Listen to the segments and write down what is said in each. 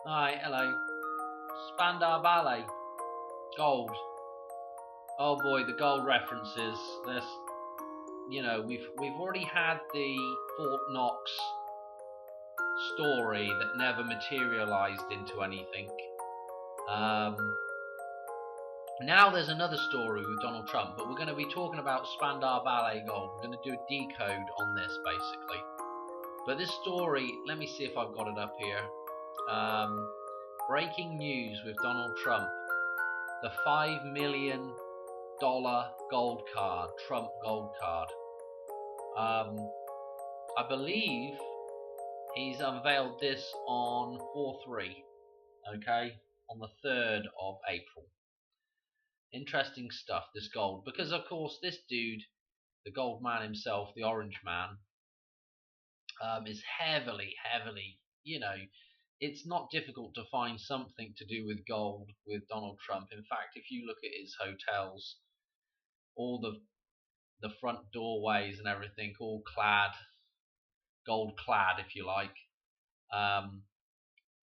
Hi, hello. Spandau Ballet. Gold. Oh boy, the gold references. There's, we've already had the Fort Knox story that never materialized into anything. Um, Now there's another story with Donald Trump, but we're going to be talking about Spandau Ballet Gold. We're going to do a decode on this basically. But this story, let me see if I've got it up here. Breaking news with Donald Trump. The $5 million gold card, Trump gold card. I believe he's unveiled this on 4/3, okay, on the 3rd of April. Interesting stuff, this gold, because of course this dude, the gold man himself, the orange man, is heavily, it's not difficult to find something to do with gold with Donald Trump. In fact, if you look at his hotels, all the front doorways and everything, all gold clad, if you like. Um,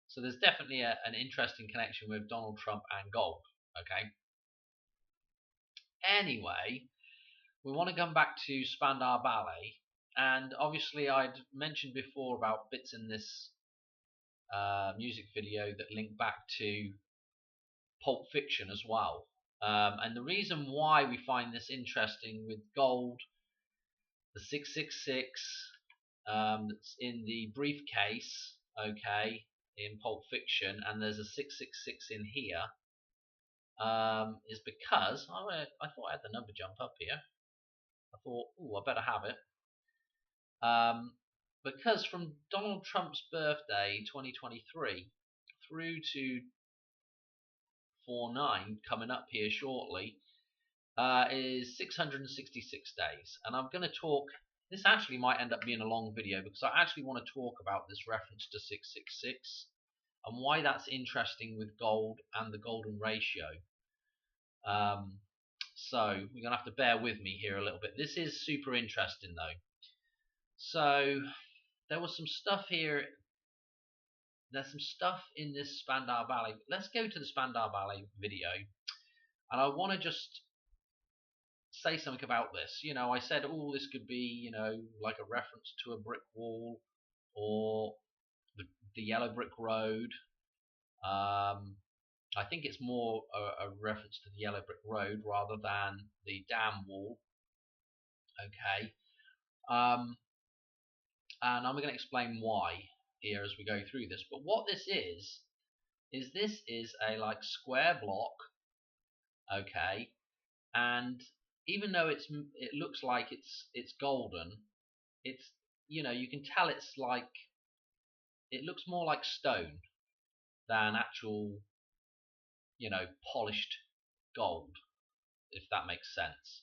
so there's definitely an interesting connection with Donald Trump and gold. Okay. Anyway, we want to come back to Spandau Ballet, and obviously I'd mentioned before about bits in this music video that link back to Pulp Fiction as well. And the reason why we find this interesting with gold, the 666 that's in the briefcase, okay, in Pulp Fiction, and there's a 666 in here, is because I thought I had the number jump up here. I thought, oh, I better have it. Because from Donald Trump's birthday, 2023, through to 49 coming up here shortly, is 666 days. And I'm going to talk. This actually might end up being a long video because I actually want to talk about this reference to 666 and why that's interesting with gold and the golden ratio. So you're going to have to bear with me here a little bit. This is super interesting though. So there was some stuff here. There's some stuff in this Spandau Ballet. Let's go to the Spandau Ballet video. And I want to just say something about this. I said, oh, this could be, like a reference to a brick wall or the yellow brick road. I think it's more a reference to the yellow brick road rather than the dam wall. Okay. And I'm going to explain why here as we go through this. But what this is this is a like square block, okay, and even though it looks like it's golden, it's you can tell it's like it looks more like stone than actual polished gold, if that makes sense.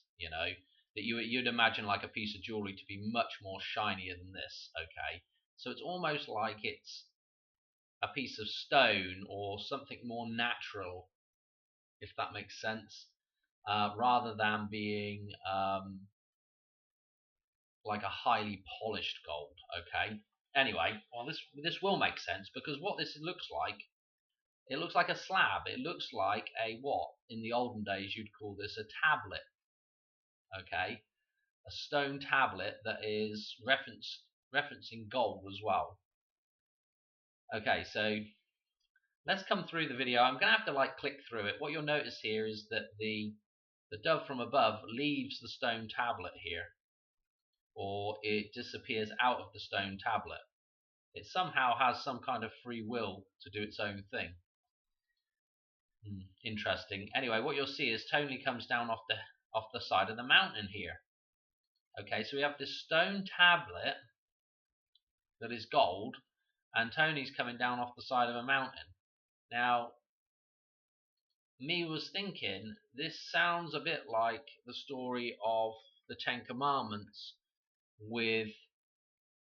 That you'd imagine like a piece of jewelry to be much more shinier than this. Okay, so it's almost like it's a piece of stone or something more natural, if that makes sense, rather than being like a highly polished gold. Okay. Anyway, well, this will make sense because what this looks like, it looks like a slab. It looks like a what in the olden days you'd call this a tablet. Okay, a stone tablet that is referencing gold as well. Okay, so let's come through the video. I'm gonna have to like click through it. What you'll notice here is that the dove from above leaves the stone tablet here, or it disappears out of the stone tablet. It somehow has some kind of free will to do its own thing. Interesting. Anyway, what you'll see is Tony comes down off the side of the mountain here. Okay, so we have this stone tablet that is gold, and Tony's coming down off the side of a mountain. Now, me was thinking this sounds a bit like the story of the Ten Commandments with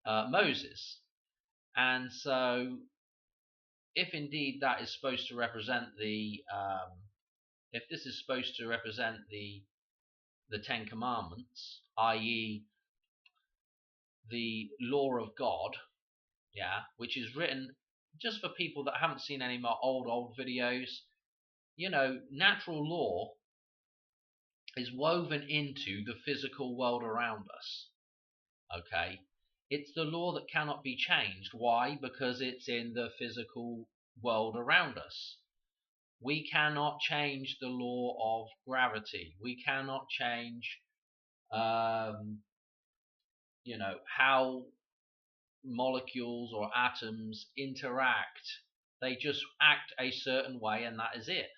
Moses. And so if indeed that is supposed to represent if this is supposed to represent the Ten Commandments, i.e., the law of God, yeah, which is written just for people that haven't seen any of my old videos, natural law is woven into the physical world around us. Okay? It's the law that cannot be changed. Why? Because it's in the physical world around us. We cannot change the law of gravity. We cannot change, how molecules or atoms interact. They just act a certain way, and that is it.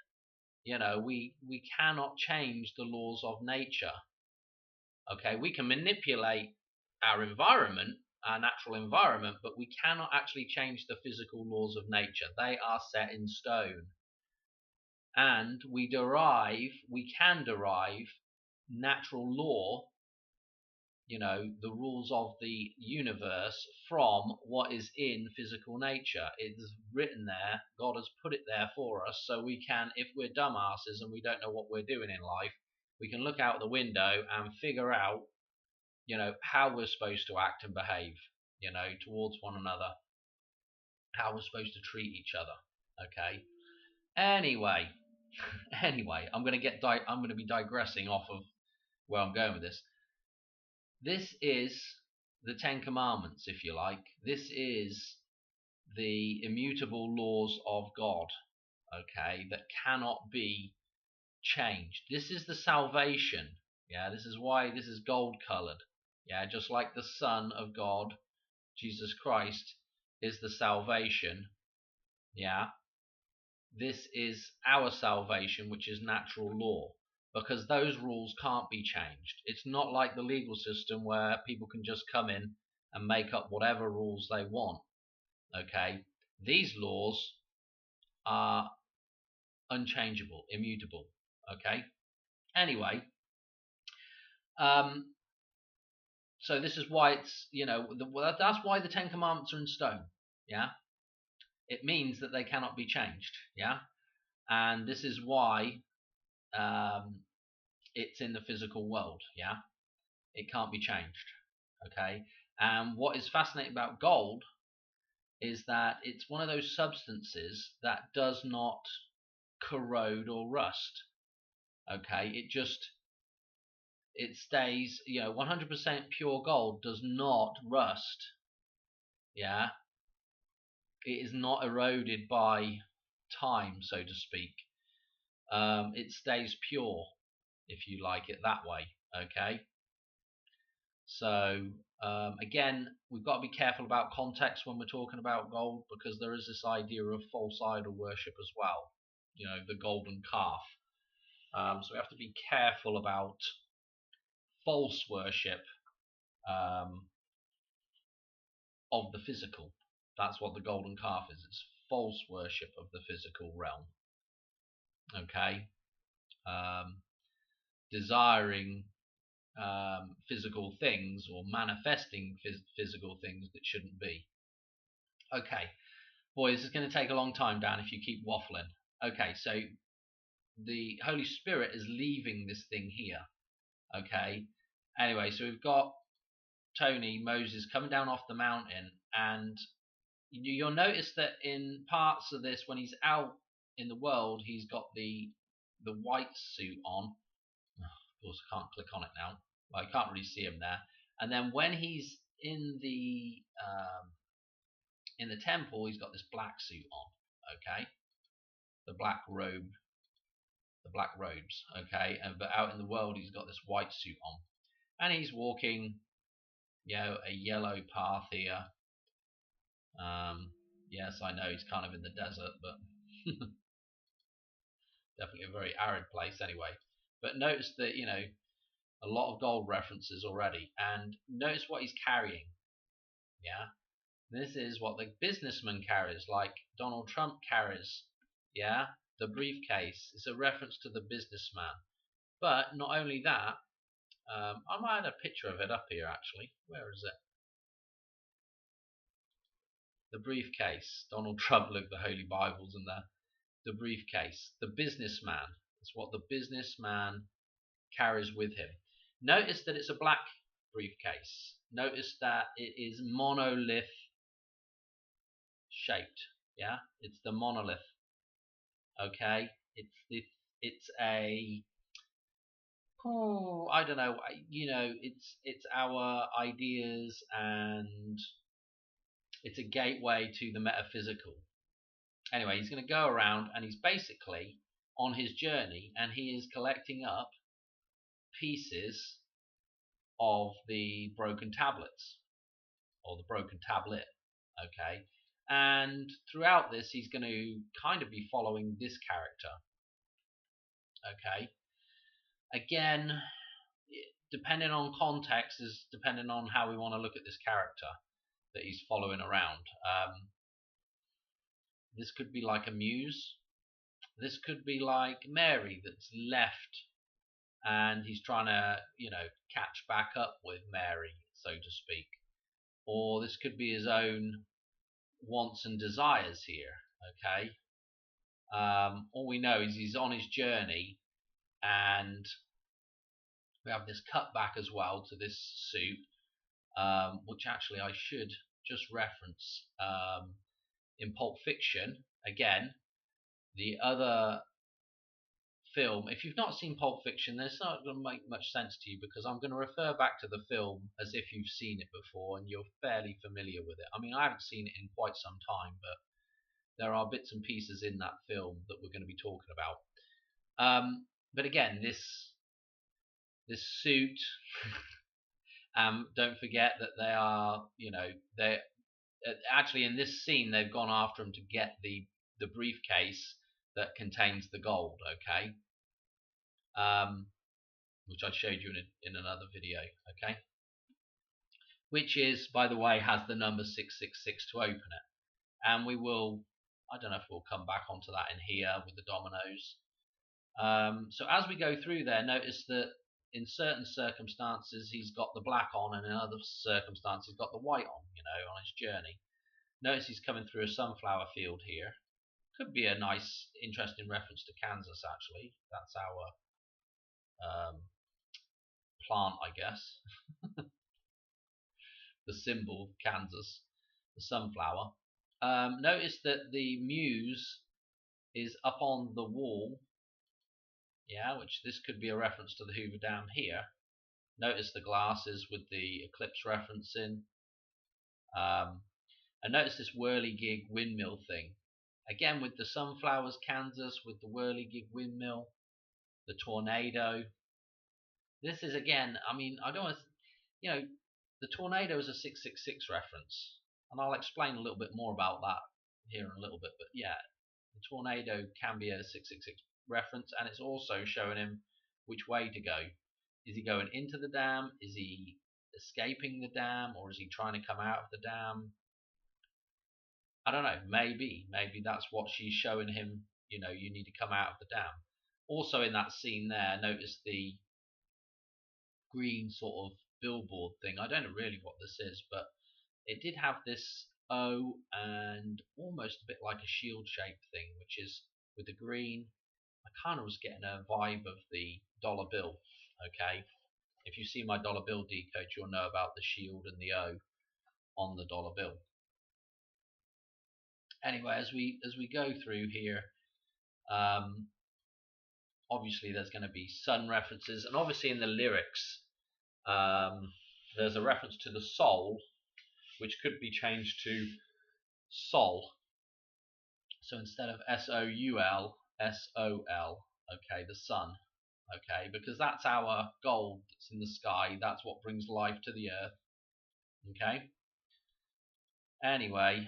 We cannot change the laws of nature. Okay, we can manipulate our environment, our natural environment, but we cannot actually change the physical laws of nature. They are set in stone. And we can derive natural law, the rules of the universe, from what is in physical nature. It's written there. God has put it there for us, so we can, if we're dumbasses and we don't know what we're doing in life, we can look out the window and figure out, how we're supposed to act and behave, towards one another, how we're supposed to treat each other. Okay. Anyway, I'm going to be digressing off of where I'm going with this. This is the Ten Commandments, if you like. This is the immutable laws of God, okay, that cannot be changed. This is the salvation. Yeah, this is why this is gold colored. Yeah, just like the Son of God, Jesus Christ, is the salvation. Yeah, this is our salvation, which is natural law, because those rules can't be changed. It's not like the legal system where people can just come in and make up whatever rules they want. Okay, these laws are unchangeable, immutable. Okay, anyway, so this is why it's, that's why the Ten Commandments are in stone. Yeah, it means that they cannot be changed. Yeah, and this is why it's in the physical world. Yeah, it can't be changed. Okay, and what is fascinating about gold is that it's one of those substances that does not corrode or rust. Okay, it stays, 100% pure gold does not rust. Yeah, it is not eroded by time, so to speak. It stays pure, if you like it that way. Okay, so again, we've got to be careful about context when we're talking about gold, because there is this idea of false idol worship as well, the golden calf. So we have to be careful about false worship of the physical. That's what the golden calf is. It's false worship of the physical realm. Okay, desiring physical things, or manifesting physical things that shouldn't be. Okay, boy, this is going to take a long time, Dan, if you keep waffling. Okay, so the Holy Spirit is leaving this thing here. Okay, anyway, so we've got Moses coming down off the mountain, and you'll notice that in parts of this, when he's out in the world, he's got the white suit on. Of course, I can't click on it now. Well, I can't really see him there. And then when he's in the temple, he's got this black suit on. Okay, the black robes. Okay, but out in the world, he's got this white suit on, and he's walking, a yellow path here. Yes, I know he's kind of in the desert, but definitely a very arid place anyway. But notice that, a lot of gold references already, and notice what he's carrying. Yeah, this is what the businessman carries, like Donald Trump carries. Yeah, the briefcase is a reference to the businessman. But not only that, I might add a picture of it up here actually. Where is it? The briefcase. Donald Trump, look, the Holy Bible's in there. The briefcase. The businessman. It's what the businessman carries with him. Notice that it's a black briefcase. Notice that it is monolith shaped. Yeah, it's the monolith. Okay, it's a, oh, I don't know. It's our ideas, and it's a gateway to the metaphysical. Anyway, he's going to go around, and he's basically on his journey, and he is collecting up pieces of the broken tablets, or the broken tablet. Okay, and throughout this, he's going to kind of be following this character. Okay, again, depending on context, is depending on how we want to look at this character that he's following around. This could be like a muse. This could be like Mary that's left, and he's trying to, catch back up with Mary, so to speak. Or this could be his own wants and desires here. Okay. All we know is he's on his journey, and we have this cutback as well to this suit, which actually I should just reference. In Pulp Fiction, again, the other film. If you've not seen Pulp Fiction, it's not going to make much sense to you, because I'm going to refer back to the film as if you've seen it before and you're fairly familiar with it. I mean, I haven't seen it in quite some time, but there are bits and pieces in that film that we're going to be talking about. But again, this suit. Don't forget that they are, they actually, in this scene, they've gone after him to get the briefcase that contains the gold. Okay, which I showed you in another video. Okay, which is, by the way, has the number 666 to open it, and we will. I don't know if we'll come back onto that in here with the dominoes. So as we go through there, notice that in certain circumstances he's got the black on, and in other circumstances he's got the white on, on his journey. Notice he's coming through a sunflower field here. Could be a nice, interesting reference to Kansas, actually. That's our plant, I guess. The symbol of Kansas, the sunflower. Notice that the muse is up on the wall. Yeah, which this could be a reference to the Hoover Dam here. Notice the glasses with the eclipse reference in. And notice this whirligig windmill thing. Again, with the sunflowers, Kansas, with the whirligig windmill, the tornado. This is, again, I mean, I don't want to, the tornado is a 666 reference. And I'll explain a little bit more about that here in a little bit. But yeah, the tornado can be a 666 reference, and it's also showing him which way to go. Is he going into the dam? Is he escaping the dam? Or is he trying to come out of the dam? I don't know. Maybe that's what she's showing him. You need to come out of the dam. Also in that scene there, notice the green sort of billboard thing. I don't know really what this is, but it did have this O and almost a bit like a shield shaped thing, which is with the green. I kind of was getting a vibe of the dollar bill. Okay, if you see my dollar bill decode, you'll know about the shield and the O on the dollar bill. Anyway, as we go through here, obviously there's going to be sun references, and obviously in the lyrics, there's a reference to the soul, which could be changed to sol. So instead of SOUL, SOL. Okay, the sun. Okay, because that's our gold that's in the sky. That's what brings life to the earth. Okay. Anyway,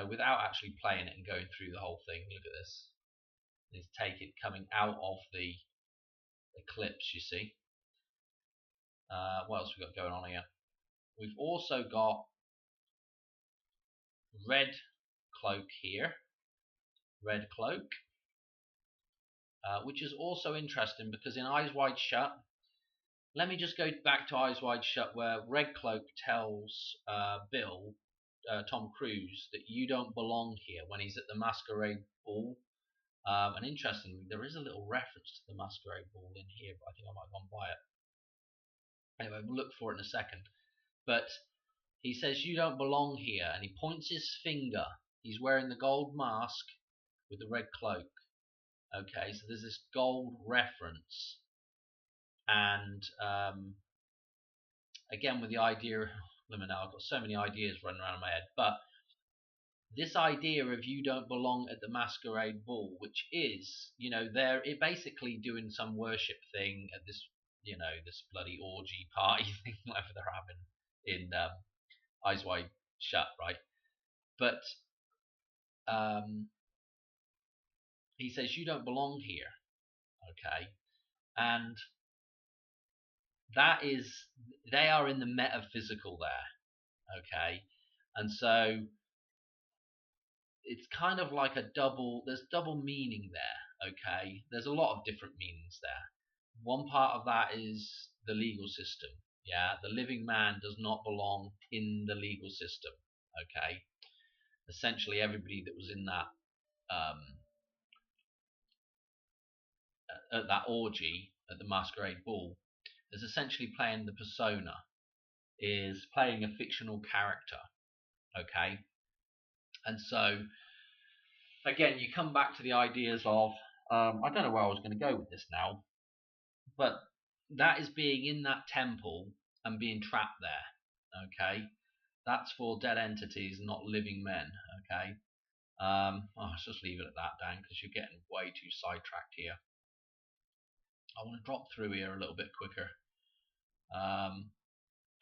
without actually playing it and going through the whole thing, look at this. Let's take it coming out of the eclipse, you see. What else we got going on here? We've also got red cloak here. Red cloak. Which is also interesting, because in Eyes Wide Shut, let me just go back to Eyes Wide Shut, where Red Cloak tells Bill, Tom Cruise, that you don't belong here when he's at the masquerade ball. And interestingly, there is a little reference to the masquerade ball in here, but I think I might have gone by it. Anyway, we'll look for it in a second. But He says, "You don't belong here," and he points his finger. He's wearing the gold mask with the red cloak. Okay, so there's this gold reference, and again with the idea. Let me know. I've got so many ideas running around in my head, but this idea of you don't belong at the masquerade ball, which is, they're basically doing some worship thing at this, this bloody orgy party thing, whatever they're having in Eyes Wide Shut, right? But he says you don't belong here, okay, and that is, they are in the metaphysical there, okay, and so it's kind of like there's double meaning there, okay? There's a lot of different meanings there. One part of that is the legal system, yeah? The living man does not belong in the legal system, okay? Essentially, everybody that was in that at that orgy at the masquerade ball is essentially playing the persona, is playing a fictional character, okay? And so again, you come back to the ideas of I don't know where I was going to go with this now, but that is being in that temple and being trapped there. Okay, that's for dead entities, not living men. Okay, let's just leave it at that, Dan, because you're getting way too sidetracked here. I want to drop through here a little bit quicker.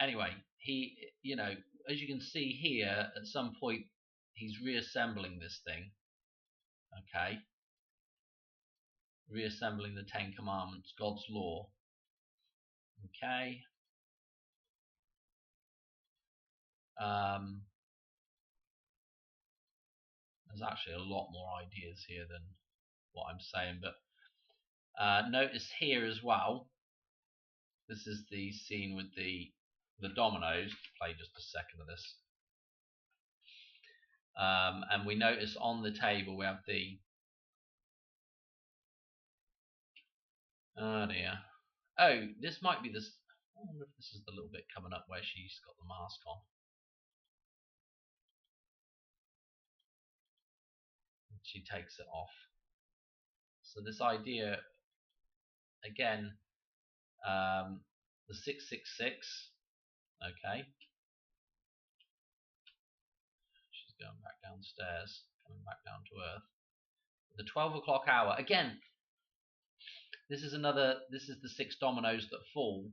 Anyway, he, as you can see here, at some point he's reassembling this thing. Okay, reassembling the Ten Commandments, God's law. Okay. There's actually a lot more ideas here than what I'm saying, but notice here as well, this is the scene with the dominoes. Play just a second of this. And we notice on the table we have the, oh dear, oh, this might be this, I wonder if this is the little bit coming up where she's got the mask on. She takes it off. So this idea, again, the 666, okay, she's going back downstairs, coming back down to earth. The 12 o'clock hour, again, this is the 6 dominoes that fall,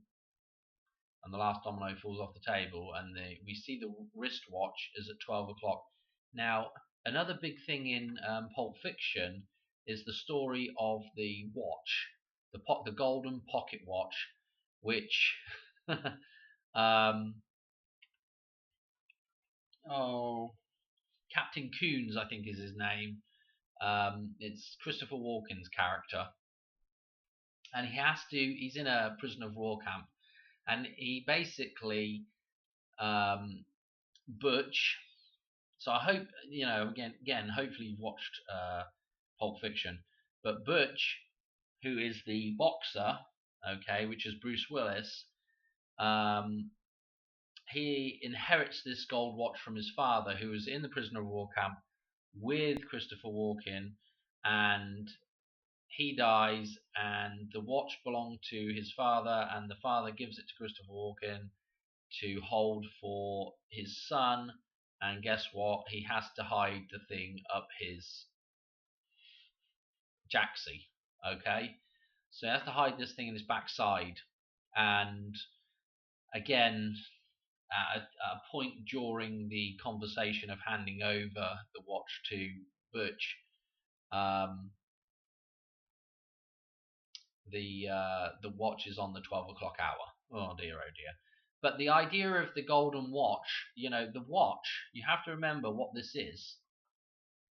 and the last domino falls off the table, and we see the wristwatch is at 12 o'clock. Now, another big thing in Pulp Fiction is the story of the watch, the golden pocket watch, which Captain Coons, I think is his name. It's Christopher Walken's character, and he's in a prisoner of war camp, and he basically Butch. So I hope again hopefully you've watched Pulp Fiction, but Butch, who is the boxer, okay, which is Bruce Willis, he inherits this gold watch from his father, who was in the prisoner of war camp with Christopher Walken, and he dies, and the watch belonged to his father, and the father gives it to Christopher Walken to hold for his son. And guess what? He has to hide the thing up his jacksie. Okay, so he has to hide this thing in his backside. And again, at a point during the conversation of handing over the watch to Butch, the watch is on the 12 o'clock hour. Oh dear, oh dear. But the idea of the golden watch, the watch, you have to remember what this is.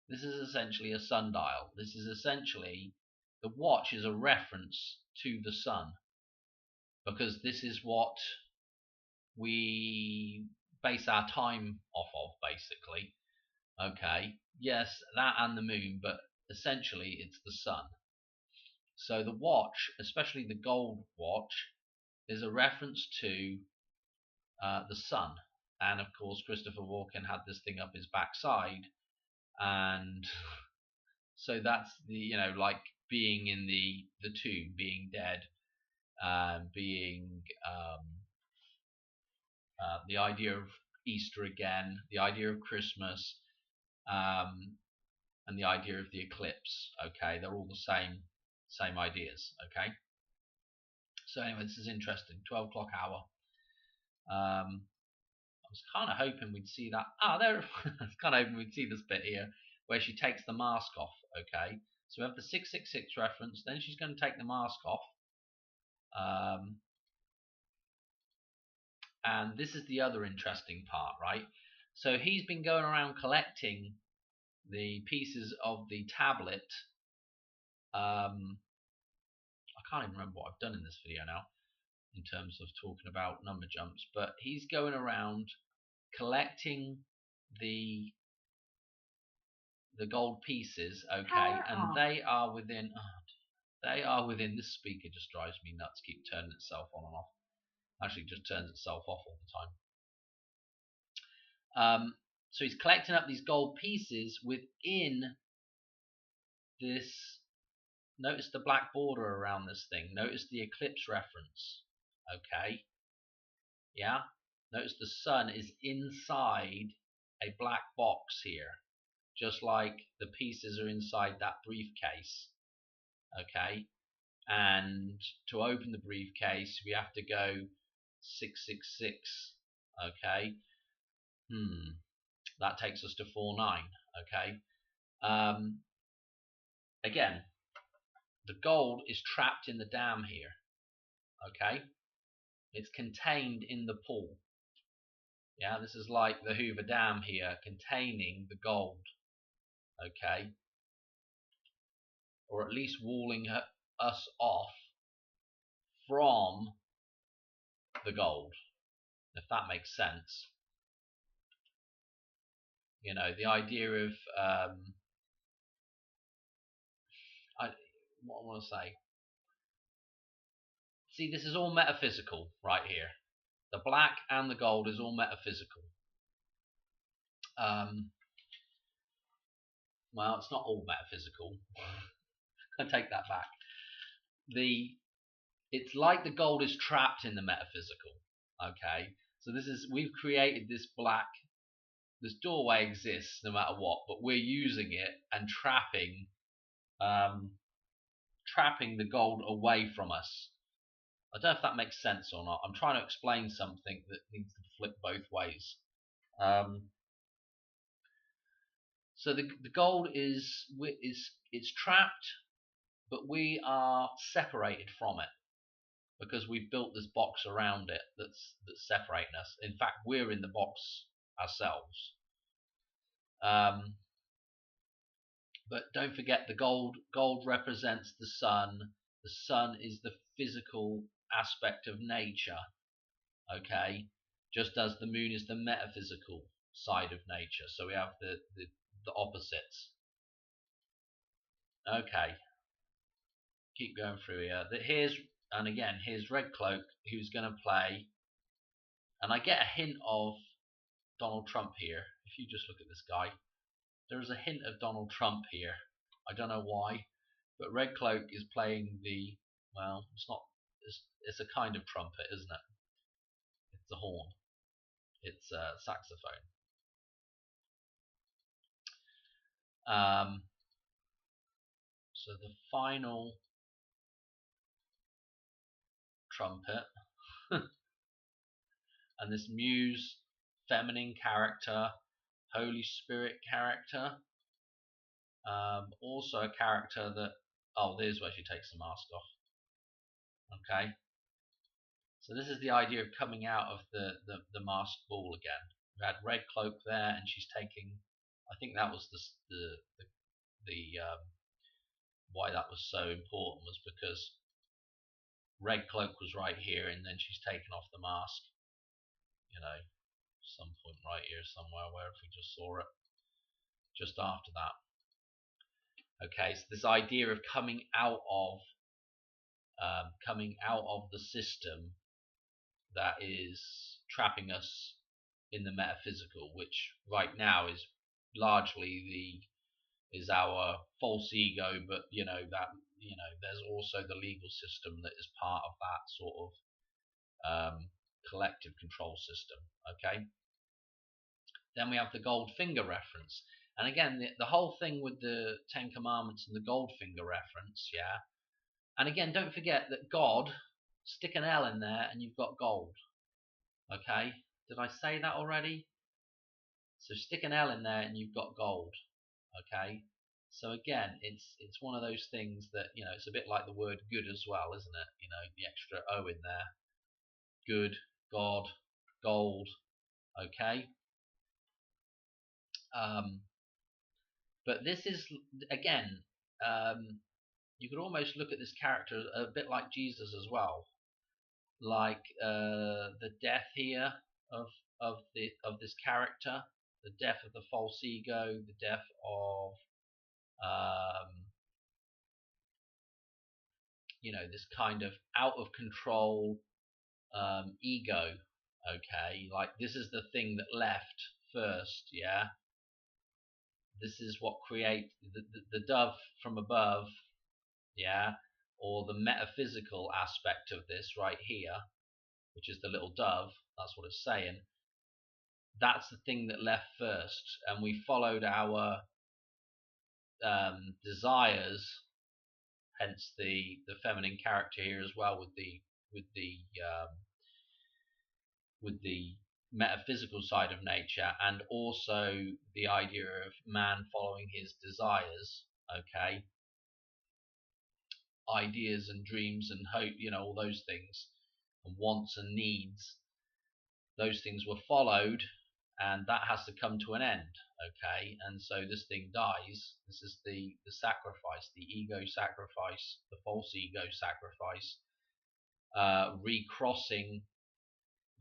This is essentially a sundial. This is essentially, the watch is a reference to the sun, because this is what we base our time off of, basically. Okay, yes, that and the moon, but essentially it's the sun. So the watch, especially the gold watch, is a reference to the sun. and of course Christopher Walken had this thing up his backside, and so that's the, like being in the tomb, being dead, being the idea of Easter again, the idea of Christmas, um, and the idea of the eclipse. Okay, they're all the same ideas. Okay, so anyway, this is interesting. 12 o'clock hour. I was kind of hoping we'd see that. There. I was kind of hoping we'd see this bit here where she takes the mask off. Okay, so we have the 666 reference. Then she's going to take the mask off. And this is the other interesting part, right? So he's been going around collecting the pieces of the tablet. I can't even remember what I've done in this video now in terms of talking about number jumps, but he's going around collecting the gold pieces, okay, and they are within. This speaker just drives me nuts. Keep turning itself on and off. Actually, just turns itself off all the time. So he's collecting up these gold pieces within this. Notice the black border around this thing. Notice the eclipse reference. Okay. Yeah. Notice the sun is inside a black box here, just like the pieces are inside that briefcase. Okay. And to open the briefcase, we have to go 666. Okay. That takes us to 49. Okay. Again, the gold is trapped in the dam here. Okay. It's contained in the pool. Yeah, this is like the Hoover Dam here, containing the gold. Okay. Or at least walling us off from the gold, if that makes sense. The idea of what I want to say. See, this is all metaphysical right here. The black and the gold is all metaphysical. Well, it's not all metaphysical. I take that back. It's like the gold is trapped in the metaphysical. Okay, so we've created this black. This doorway exists no matter what, but we're using it and trapping the gold away from us. I don't know if that makes sense or not. I'm trying to explain something that needs to flip both ways. So the gold is trapped, but we are separated from it because we've built this box around it that's separating us. In fact, we're in the box ourselves. But don't forget, the gold represents the sun. The sun is the physical aspect of nature. Okay, just as the moon is the metaphysical side of nature. So we have the opposites. Okay, keep going through here. Here's Red Cloak, who's going to play, and I get a hint of Donald Trump here. If you just look at this guy, there is a hint of Donald Trump here. I don't know why, but Red Cloak is playing it's not. It's a kind of trumpet, isn't it? It's a horn. It's a saxophone. So the final trumpet, and this muse, feminine character, Holy Spirit character, also a character that, there's where she takes the mask off. Okay, so this is the idea of coming out of the masked ball again. We had Red Cloak there, and she's taking, I think that was the why that was so important was because Red Cloak was right here, and then she's taken off the mask. Some point right here somewhere, where if we just saw it just after that. Okay, so this idea of coming out of the system that is trapping us in the metaphysical, which right now is largely is our false ego, but there's also the legal system that is part of that sort of collective control system. Okay. Then we have the Goldfinger reference, and again the whole thing with the Ten Commandments and the Goldfinger reference, yeah. And again, don't forget that God, stick an L in there and you've got gold. Okay, did I say that already? So stick an L in there and you've got gold. Okay, so again, it's one of those things that, it's a bit like the word good as well, isn't it? The extra O in there. Good, God, gold. Okay. But this is, again, you could almost look at this character a bit like Jesus as well, like the death here of this character, the death of the false ego, the death of this kind of out of control ego. Okay, like this is the thing that left first, yeah. This is what creates the dove from above, yeah, or the metaphysical aspect of this right here, which is the little dove. That's what it's saying. That's the thing that left first, and we followed our desires. Hence the feminine character here as well, with the metaphysical side of nature, and also the idea of man following his desires. Okay, ideas and dreams and hope, all those things, and wants and needs. Those things were followed, and that has to come to an end. Okay, and so this thing dies. This is the sacrifice, the ego sacrifice, the false ego sacrifice, recrossing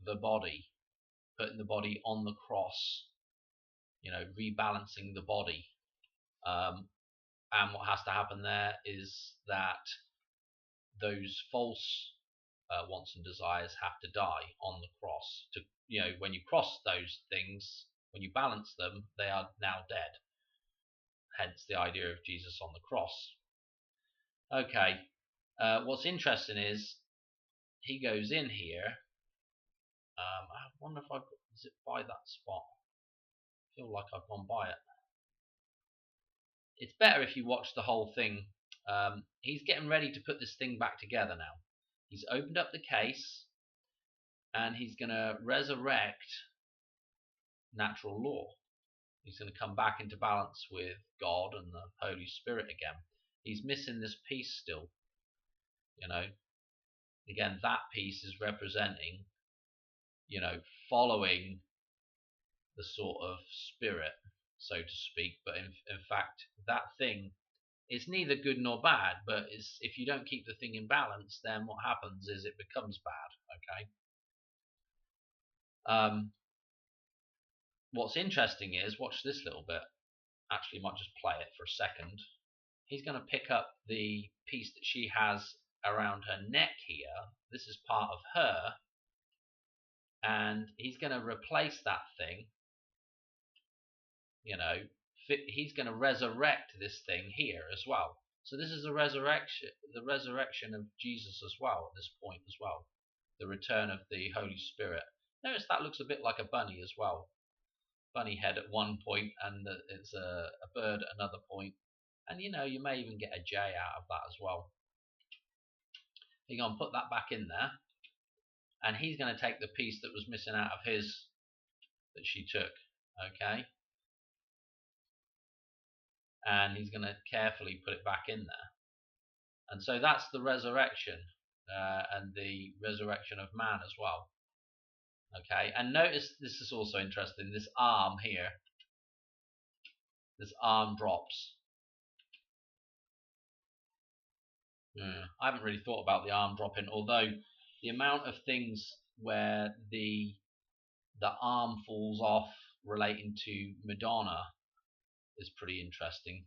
the body, putting the body on the cross, rebalancing the body. And what has to happen there is that those false wants and desires have to die on the cross. When you cross those things, when you balance them, they are now dead. Hence the idea of Jesus on the cross. Okay, what's interesting is he goes in here. I wonder if is it by that spot? I feel like I've gone by it. It's better if you watch the whole thing. He's getting ready to put this thing back together now. He's opened up the case, and he's going to resurrect natural law. He's going to come back into balance with God and the Holy Spirit again. He's missing this piece still. Again, that piece is representing, following the sort of spirit, so to speak. But in fact, that thing is neither good nor bad, but if you don't keep the thing in balance, then what happens is it becomes bad. Okay. What's interesting is, watch this little bit. Actually, might just play it for a second. He's going to pick up the piece that she has around her neck here. This is part of her, and he's going to replace that thing. He's going to resurrect this thing here as well. So this is the resurrection of Jesus as well at this point as well. The return of the Holy Spirit. Notice that looks a bit like a bunny as well. Bunny head at one point, and it's a bird at another point. And you may even get a J out of that as well. You're going to put that back in there, and he's going to take the piece that was missing out of his that she took. Okay. And he's going to carefully put it back in there. And so that's the resurrection, and the resurrection of man as well. Okay, and notice this is also interesting, this arm here. This arm drops. I haven't really thought about the arm dropping, although the amount of things where the arm falls off relating to Madonna is pretty interesting.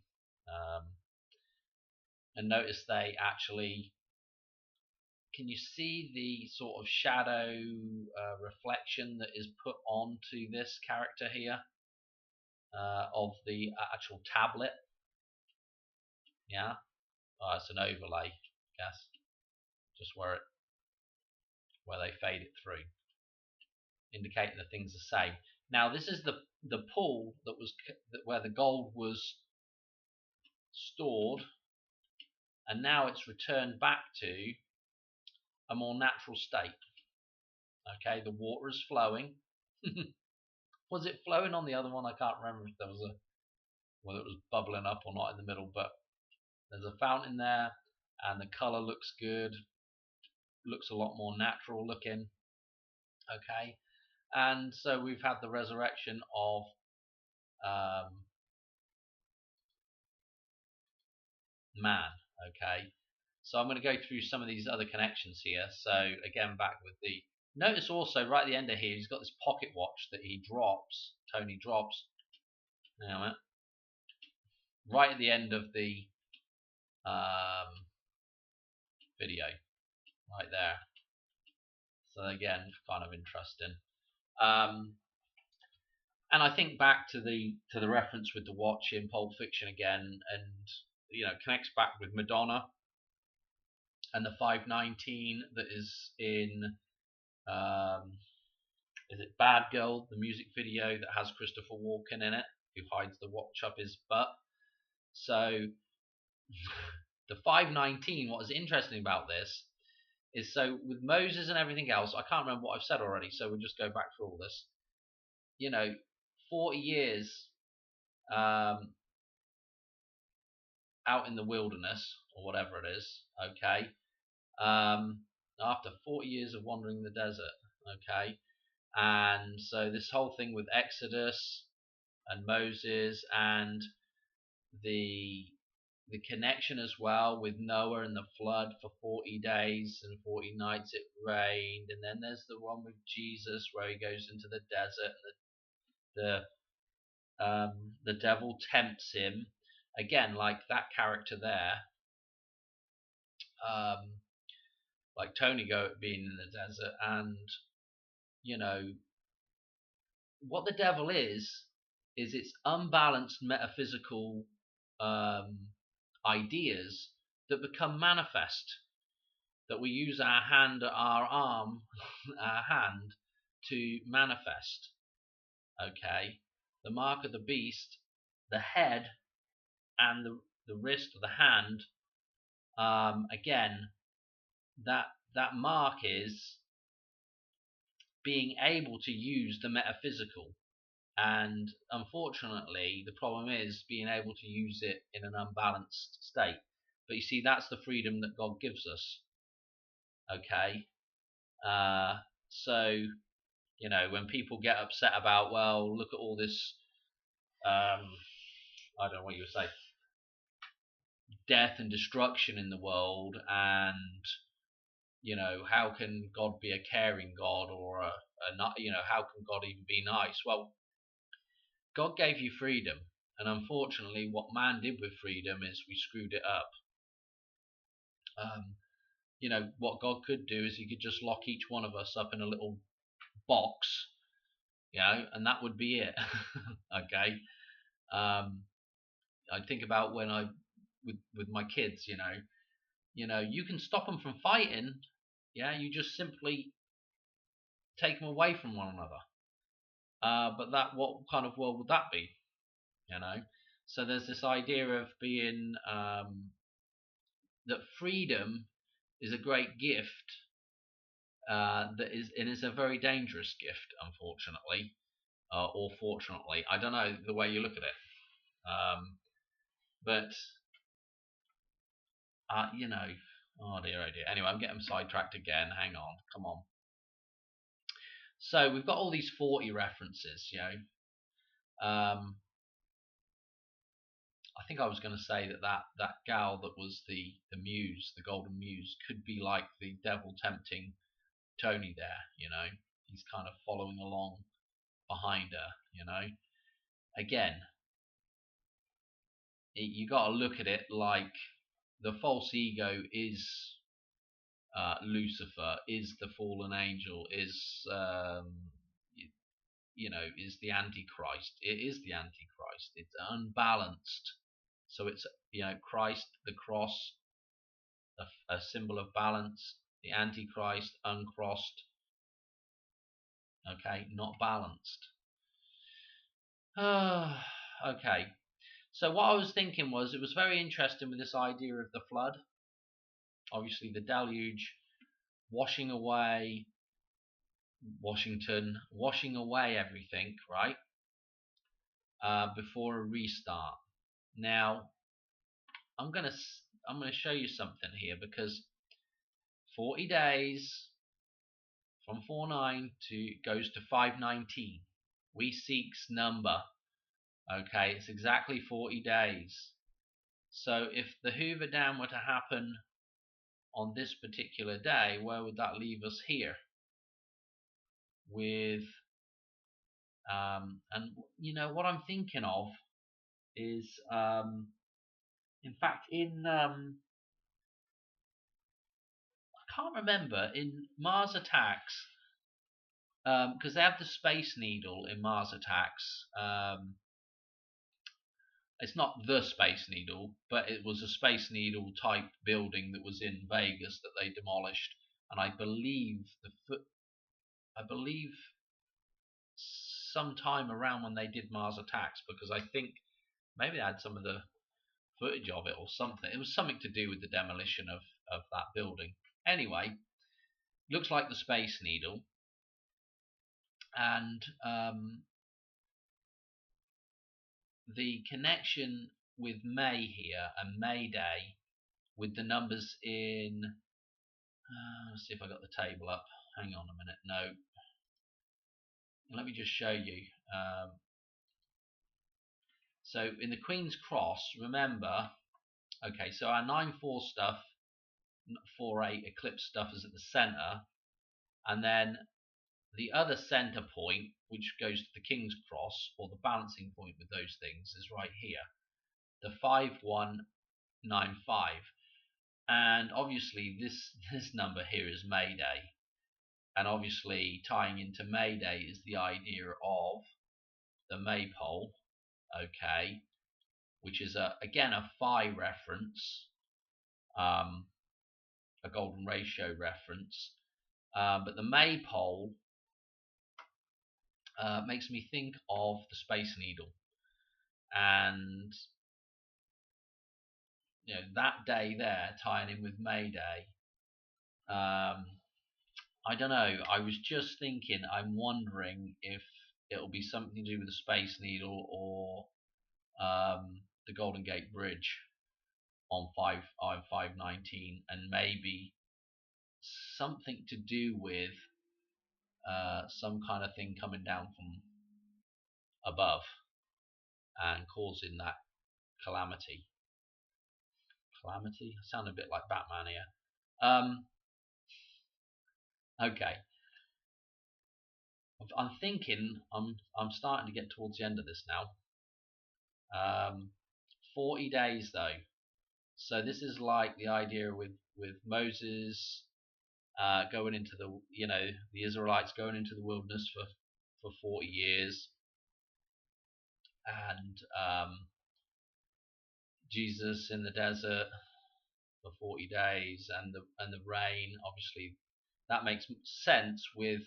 And notice they actually can you see the sort of shadow reflection that is put onto this character here of the actual tablet? Yeah, it's an overlay, I guess, just where they fade it through, indicating that things the same. Now this is the pool where the gold was stored, and now it's returned back to a more natural state. Okay, the water is flowing. Was it flowing on the other one? I can't remember if there was whether it was bubbling up or not in the middle, but there's a fountain there, and the color looks good. Looks a lot more natural looking. Okay, and so we've had the resurrection of man. Okay, so I'm going to go through some of these other connections here. So again, back with the notice also right at the end of here, he's got this pocket watch that he drops. Tony drops. Now, right at the end of the video, right there. So again, kind of interesting. And I think back to the reference with the watch in Pulp Fiction again, and connects back with Madonna and the 519 that is in is it Bad Girl, the music video that has Christopher Walken in it, who hides the watch up his butt. So the 519, what is interesting about this is, so with Moses and everything else, I can't remember what I've said already, so we'll just go back through all this. 40 years out in the wilderness, or whatever it is, okay, after 40 years of wandering the desert, okay, and so this whole thing with Exodus and Moses and the connection as well with Noah and the flood. For 40 days and 40 nights it rained, and then there's the one with Jesus where he goes into the desert and the devil tempts him again, like that character there, like Tony being in the desert. And what the devil is it's unbalanced metaphysical ideas that become manifest, that we use our hand, our arm, our hand to manifest. Okay, the mark of the beast, the head, and the wrist of the hand. Again, that mark is being able to use the metaphysical, and unfortunately the problem is being able to use it in an unbalanced state. But you see, that's the freedom that God gives us. Okay, so when people get upset about, well, look at all this I don't know what you would say, death and destruction in the world, and how can God be a caring God, or how can God even be nice? Well, God gave you freedom, and unfortunately what man did with freedom is we screwed it up. What God could do is he could just lock each one of us up in a little box, and that would be it. Okay. I think about when I with my kids, you can stop them from fighting. You just simply take them away from one another. But what kind of world would that be? So there's this idea of being that freedom is a great gift, that is, and it's a very dangerous gift, unfortunately, or fortunately, I don't know the way you look at it. But oh dear, oh dear. Anyway, I'm getting sidetracked again. Hang on, come on. So we've got all these 40 references, I think I was going to say that gal that was the muse, the golden muse, could be like the devil tempting Tony there. He's kind of following along behind her. Again, you got to look at it like the false ego is Lucifer, is the fallen angel, is is the Antichrist. It is the Antichrist. It's unbalanced. So it's Christ, the cross, a symbol of balance. The Antichrist, uncrossed. Okay, not balanced. Okay. So what I was thinking was, it was very interesting with this idea of the flood. Obviously, the deluge washing away Washington, washing away everything, right? Before a restart. Now, I'm gonna show you something here, because 40 days from 49 to goes to 519. We seek's number. Okay, it's exactly 40 days. So if the Hoover Dam were to happen on this particular day, where would that leave us here? With and what I'm thinking of is in fact I can't remember, in Mars Attacks, because they have the Space Needle in Mars Attacks. It's not the Space Needle, but it was a Space Needle type building that was in Vegas that they demolished, and I believe sometime around when they did Mars Attacks, because I think maybe they had some of the footage of it or something. It was something to do with the demolition of that building. Anyway, looks like the Space Needle, and the connection with May here and May Day with the numbers in. Let's see if I got the table up. Hang on a minute. No. Let me just show you. So in the Queen's Cross, remember, okay, so our 9-4 stuff, 4-8 eclipse stuff is at the center, and then the other center point, which goes to the King's Cross, or the balancing point with those things, is right here, the 5195. And obviously this number here is May Day, and obviously tying into May Day is the idea of the maypole, okay, which is again a phi reference, a golden ratio reference, but the maypole makes me think of the Space Needle, and that day there tying in with May Day. I don't know. I was just thinking. I'm wondering if it'll be something to do with the Space Needle or the Golden Gate Bridge on 519, and maybe something to do with some kind of thing coming down from above and causing that calamity. Calamity? I sound a bit like Batman here. Okay. I'm thinking I'm starting to get towards the end of this now. 40 days though. So this is like the idea with Moses going into the Israelites going into the wilderness for 40 years, and Jesus in the desert for 40 days, and the rain. Obviously, that makes sense with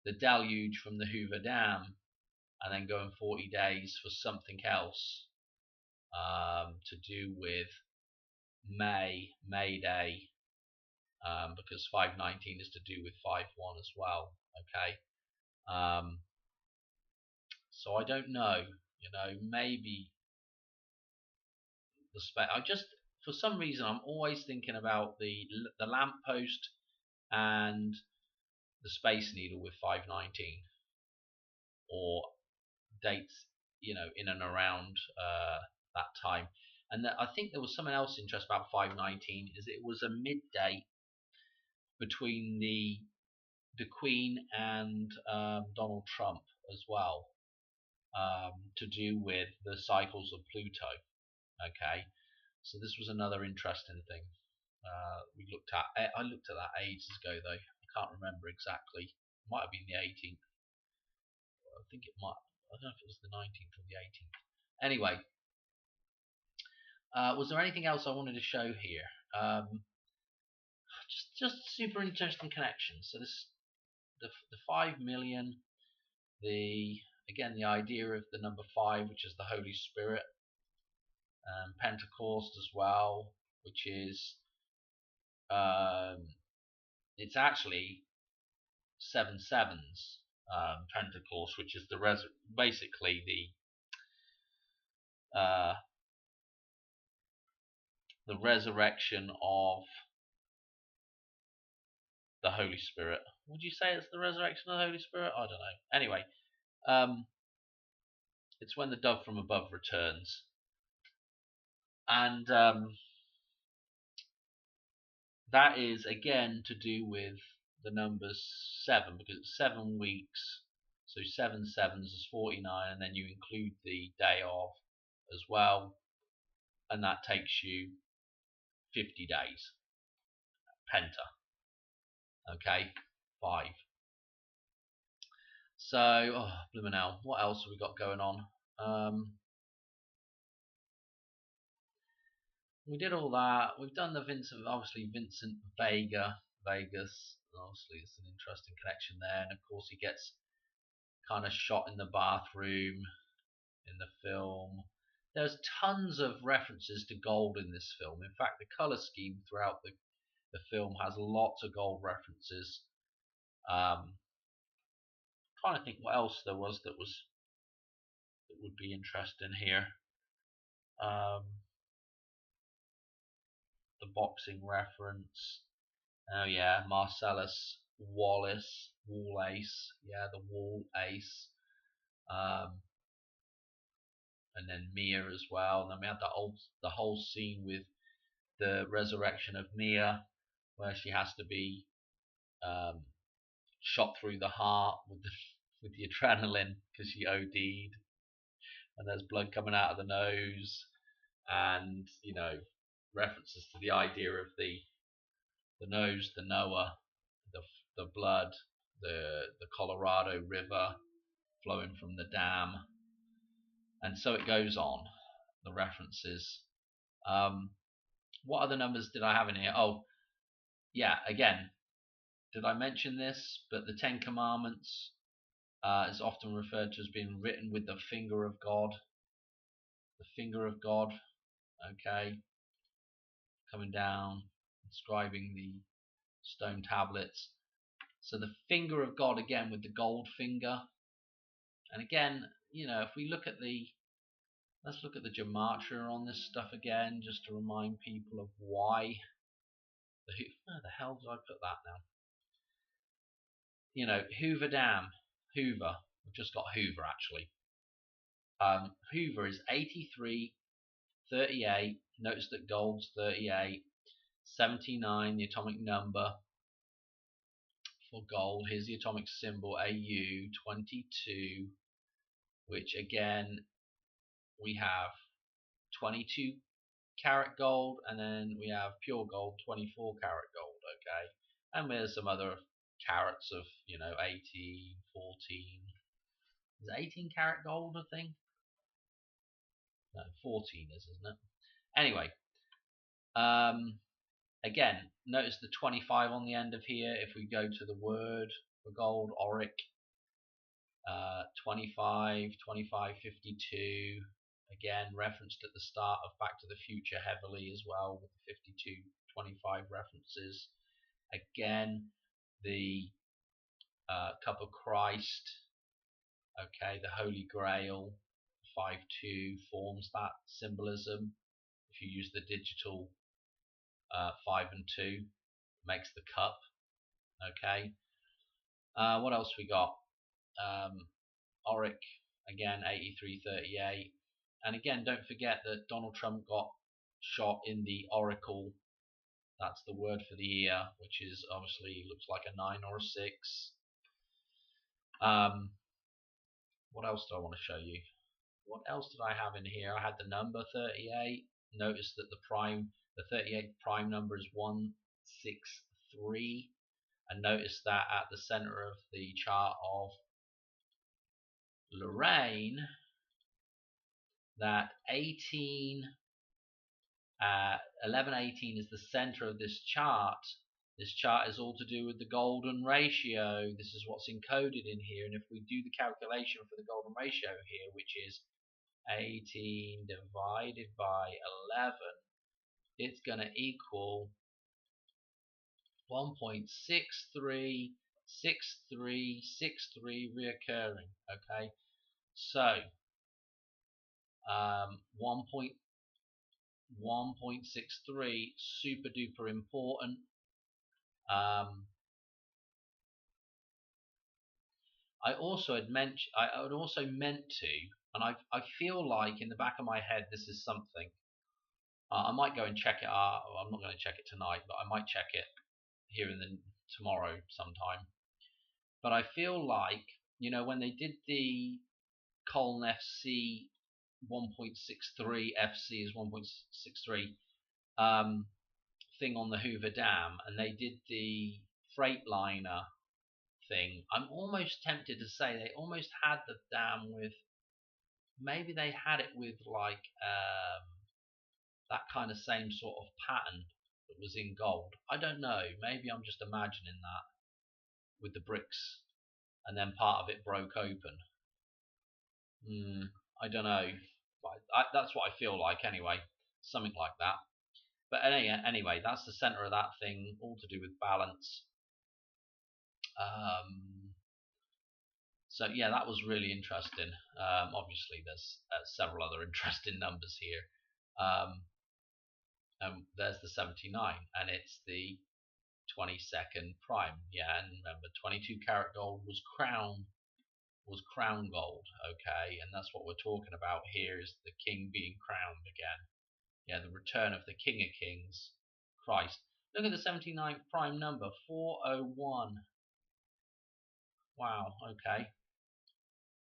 the deluge from the Hoover Dam, and then going 40 days for something else to do with May Day, because 519 is to do with 51 as well. Okay, so I don't know. Maybe I just, for some reason, I'm always thinking about the lamppost and the Space Needle with 519, or dates in and around that time. And I think there was something else interesting about 519, is it was a midday between the Queen and Donald Trump as well, to do with the cycles of Pluto. Okay, so this was another interesting thing. we looked at. I looked at that ages ago though. I can't remember exactly. It might have been the 18th. I think it might. I don't know if it was the 19th or the 18th. Anyway, was there anything else I wanted to show here? Just super interesting connections. So this the 5 million. Again the idea of the number 5, which is the Holy Spirit. Pentecost as well, which is it's actually 7 sevens. Pentecost, which is basically the resurrection of the Holy Spirit. Would you say it's the resurrection of the Holy Spirit? I don't know. Anyway, it's when the dove from above returns, and that is again to do with the numbers 7, because it's 7 weeks. So 7 sevens is 49, and then you include the day of as well, and that takes you 50 days. Penta. Okay, 5. So, oh, blooming hell, what else have we got going on? We did all that. We've done the Vincent Vegas. Obviously, it's an interesting connection there, and of course, he gets kind of shot in the bathroom in the film. There's tons of references to gold in this film. In fact, the color scheme throughout the film has lots of gold references. Trying to think what else there was that would be interesting here. The boxing reference. Oh yeah, Marcellus Wallace, Wall Ace. Yeah, the Wall Ace. And then Mia as well. And then we had the whole scene with the resurrection of Mia, where she has to be shot through the heart with the adrenaline because she OD'd, and there's blood coming out of the nose, and references to the idea of the nose, the Noah, the blood, the Colorado River flowing from the dam, and so it goes on. The references. What other numbers did I have in here? Oh, yeah. Again, did I mention this? But the 10 Commandments is often referred to as being written with the finger of God. The finger of God. Okay, coming down, inscribing the stone tablets. So the finger of God again with the gold finger. And again, if we look at let's look at the gematria on this stuff again, just to remind people of why. Where the hell did I put that now? Hoover Dam, Hoover. We've just got Hoover actually. Hoover is 83, 38. Notice that gold's 38. 79, the atomic number for gold. Here's the atomic symbol AU. 22, which again we have 22 karat gold, and then we have pure gold, 24 karat gold. Okay, and there's some other carats of 18, 14. Is it 18 karat gold, I think? No, 14 isn't it? Anyway, again, notice the 25 on the end of here. If we go to the word for gold, auric, 25, 25, 52. Again, referenced at the start of Back to the Future heavily as well, with the 52, 25 references. Again, the Cup of Christ, okay, the Holy Grail, 5-2 forms that symbolism. If you use the digital 5 and 2, makes the cup. Okay. What else we got? Auric, again, 83-38. And again, don't forget that Donald Trump got shot in the auricle. That's the word for the ear, which is obviously looks like a 9 or a 6. What else do I want to show you? What else did I have in here? I had the number 38. Notice that the 38th prime number is 163, and notice that at the center of the chart of Lorraine, that 1118 is the center of this chart. This chart is all to do with the golden ratio. This is what's encoded in here, and if we do the calculation for the golden ratio here, which is 18 divided by 11, it's going to equal 1.636363 reoccurring. Okay, so 1.63, super duper important. I also had mentioned, I had also meant to, and I feel like in the back of my head this is something. I might go and check it out. I'm not going to check it tonight, but I might check it here in the tomorrow sometime. But I feel like, you know, when they did the Colne FC 1.63, FC is 1.63 thing on the Hoover Dam, and they did the Freightliner thing, I'm almost tempted to say they almost had the dam with, maybe they had it with like that kind of same sort of pattern that was in gold. I don't know, maybe I'm just imagining that with the bricks, and then part of it broke open. I don't know, but that's what I feel like anyway, something like that. But anyway, that's the center of that thing, all to do with balance. So yeah, that was really interesting. Obviously, there's several other interesting numbers here. There's the 79, and it's the 22nd prime. Yeah, and remember, 22 karat gold was crown gold. Okay, and that's what we're talking about here, is the king being crowned again. Yeah, the return of the King of Kings, Christ. Look at the 79th prime number, 401. Wow. Okay.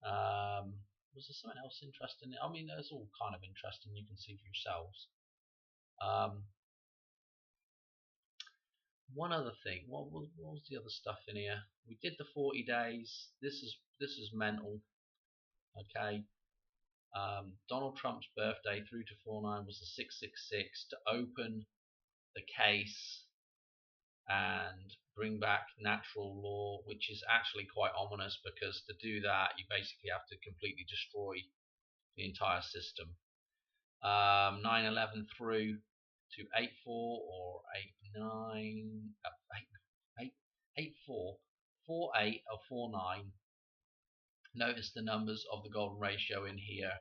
Was there something else interesting? I mean, it's all kind of interesting. You can see for yourselves. One other thing. What was the other stuff in here? We did the 40 days. This is mental. Okay. Donald Trump's birthday through to 49 was the 666 to open the case and bring back natural law, which is actually quite ominous, because to do that you basically have to completely destroy the entire system. 9/11 through to 8/4 or 8/9, 8/4, 4/8 or 4/9. Notice the numbers of the golden ratio in here,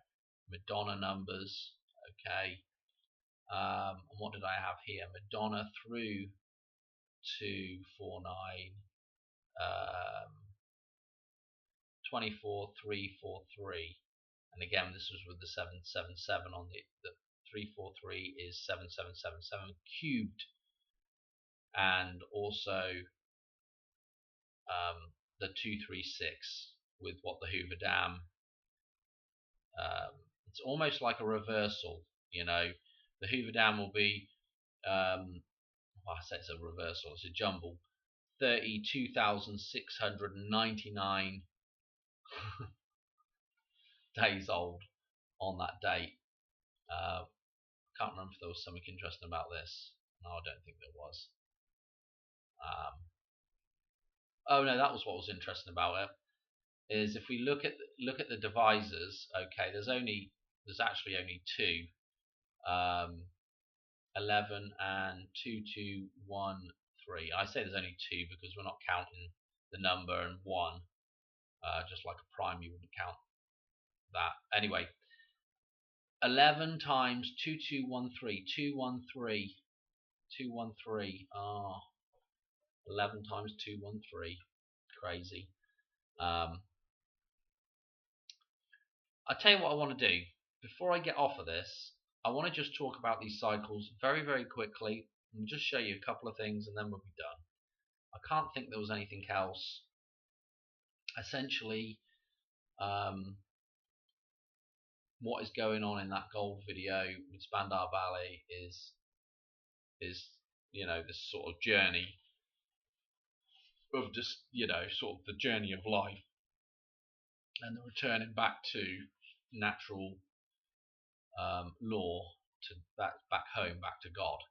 Madonna numbers. Okay. And what did I have here? Madonna through to 4/9, 24,343. And again, this was with the 777 on the 343 is 7777 cubed, and also the 236 with what the Hoover Dam. It's almost like a reversal, you know. The Hoover Dam will be, well, I say it's a reversal, it's a jumble. 32,699 days old on that date. Can't remember if there was something interesting about this. No, I don't think there was. Oh no, that was what was interesting about it. Is if we look at the divisors, okay, there's actually only two, 11 and 2213. I say there's only two because we're not counting the number and one, just like a prime, you wouldn't count that. Anyway, 11 times 2213, 213, 213. 11 times 213. Crazy. I'll tell you what I want to do. Before I get off of this, I want to just talk about these cycles very, very quickly and just show you a couple of things, and then we'll be done. I can't think there was anything else. Essentially, what is going on in that gold video with Spandau Ballet is this sort of journey of just sort of the journey of life and the returning back to natural law, to back home, back to God,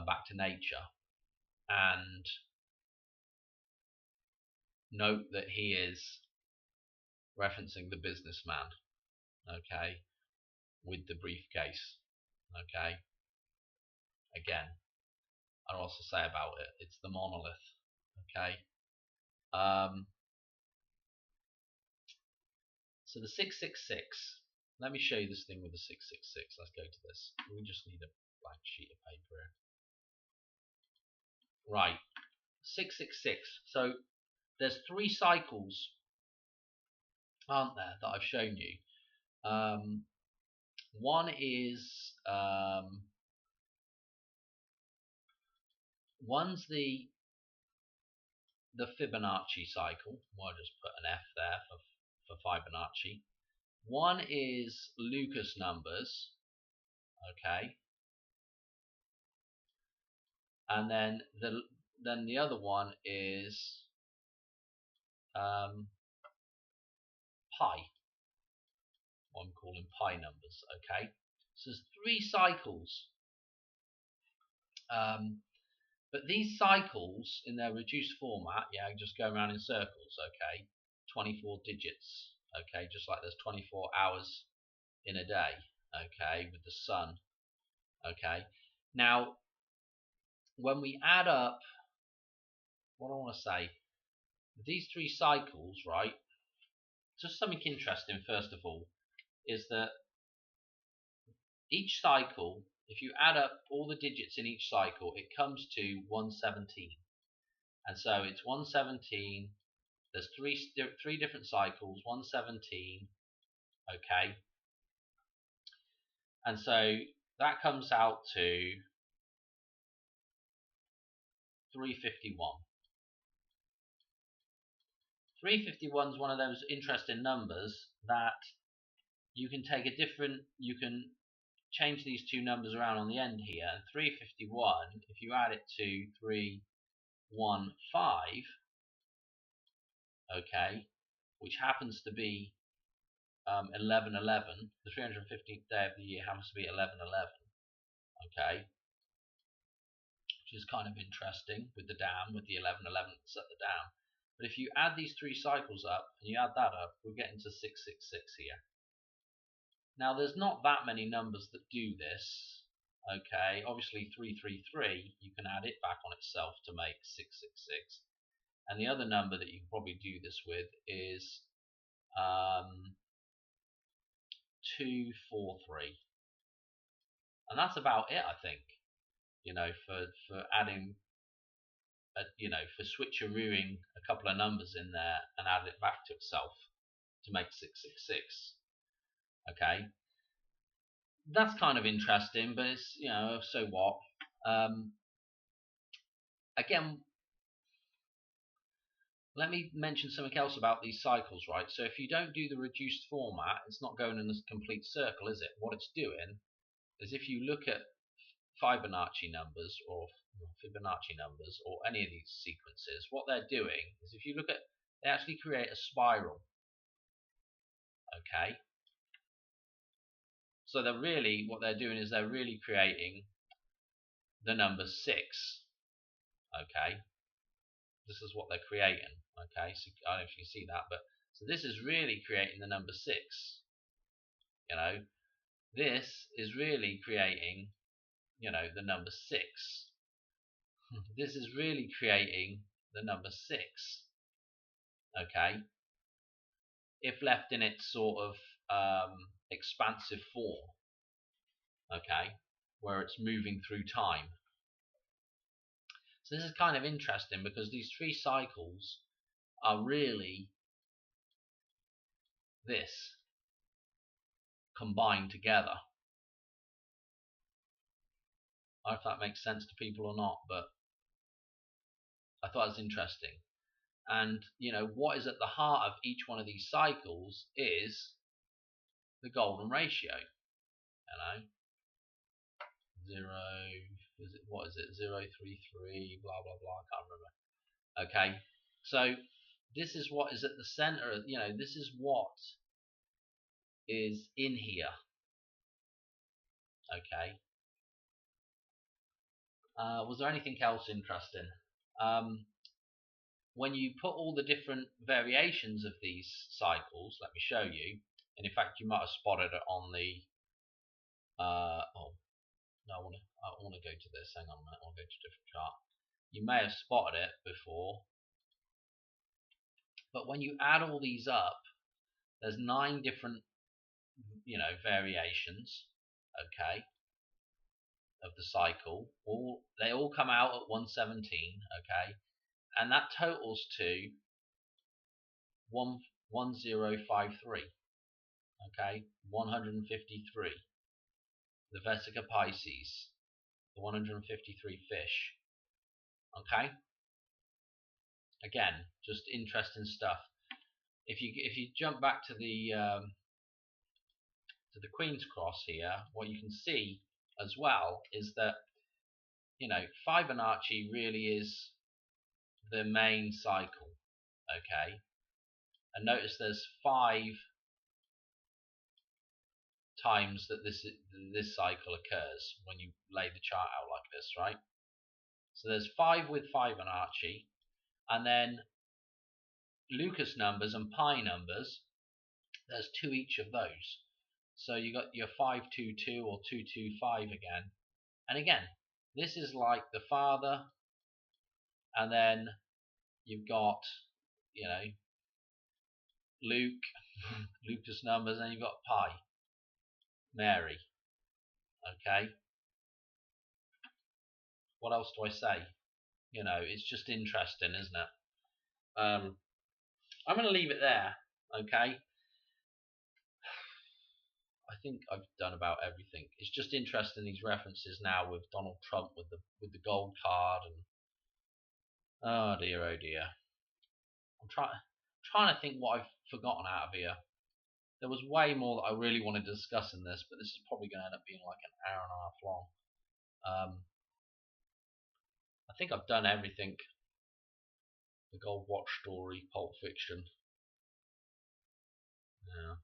back to nature. And note that he is referencing the businessman, okay, with the briefcase, okay. Again, I'll also say about it, it's the monolith, okay. So the 666, let me show you this thing with the 666. Let's go to this. We just need a blank sheet of paper here. Right, 666. So there's 3 cycles, aren't there, that I've shown you. One is one's the Fibonacci cycle. Well, I'll just put an F there for Fibonacci. One is Lucas numbers, okay, and then the other one is pi. I'm calling pi numbers, okay. So there's 3 cycles, but these cycles in their reduced format, just go around in circles, okay. 24 digits, okay, just like there's 24 hours in a day, okay, with the sun, okay. Now, when we add up, what I want to say, these 3 cycles, right, just something interesting first of all, is that each cycle, if you add up all the digits in each cycle, it comes to 117. And so it's 117, there's three different cycles, 117, okay. And so that comes out to 351. 351 is one of those interesting numbers that you can take you can change these 2 numbers around on the end here. 351, if you add it to 315, okay, which happens to be 11/11, the 315th day of the year happens to be 11/11, okay, which is kind of interesting with the dam, with the 11/11 at the dam. But if you add these 3 cycles up and you add that up, we're getting to 666 here. Now there's not that many numbers that do this, okay. Obviously 333, you can add it back on itself to make 666, and the other number that you can probably do this with is 243, and that's about it, I think, for adding for switcherooing a couple of numbers in there and add it back to itself to make 666. Okay, that's kind of interesting, but it's so what. Again, let me mention something else about these cycles, right? So if you don't do the reduced format, it's not going in a complete circle, is it? What it's doing is, if you look at Fibonacci numbers or any of these sequences, what they're doing is, if you look at, they actually create a spiral, okay. So what they're doing is they're really creating the number 6, okay. This is what they're creating, okay. So I don't know if you can see that, but so this is really creating the number 6. This is really creating, the number 6. This is really creating the number 6. Okay. If left in its sort of expansive form, okay, where it's moving through time. So this is kind of interesting, because these 3 cycles are really this combined together. I don't know if that makes sense to people or not, but I thought it was interesting. And what is at the heart of each one of these cycles is the golden ratio. You know, 0, what is it? 033, blah blah blah. I can't remember. Okay, so this is what is at the center. You know, this is what is in here. Okay. Was there anything else interesting? When you put all the different variations of these cycles, let me show you. And in fact, you might have spotted it on the. Oh no, I want to go to this. Hang on a minute. I'll go to a different chart. You may have spotted it before, but when you add all these up, there's 9 different, variations. Okay. Of the cycle, they all come out at 117, okay, and that totals to 1053, okay, 153. The Vesica Pisces, the 153 fish, okay. Again, just interesting stuff. If you jump back to the Queen's Cross here, what you can see as well is that, Fibonacci really is the main cycle, okay. And notice there's 5 times that this cycle occurs when you lay the chart out like this, right? So there's 5 with Fibonacci, and then Lucas numbers and pi numbers, there's 2 each of those. So you got your 522 or 225 again. And again, this is like the father, and then you've got, Luke, Lucas numbers, and you've got pi, Mary. Okay. What else do I say? It's just interesting, isn't it? I'm going to leave it there. Okay. I think I've done about everything. It's just interesting, these references now with Donald Trump with the gold card, and oh dear. I'm trying to think what I've forgotten out of here. There was way more that I really wanted to discuss in this, but this is probably going to end up being like an hour and a half long. I think I've done everything. The Gold Watch story, Pulp Fiction. Yeah.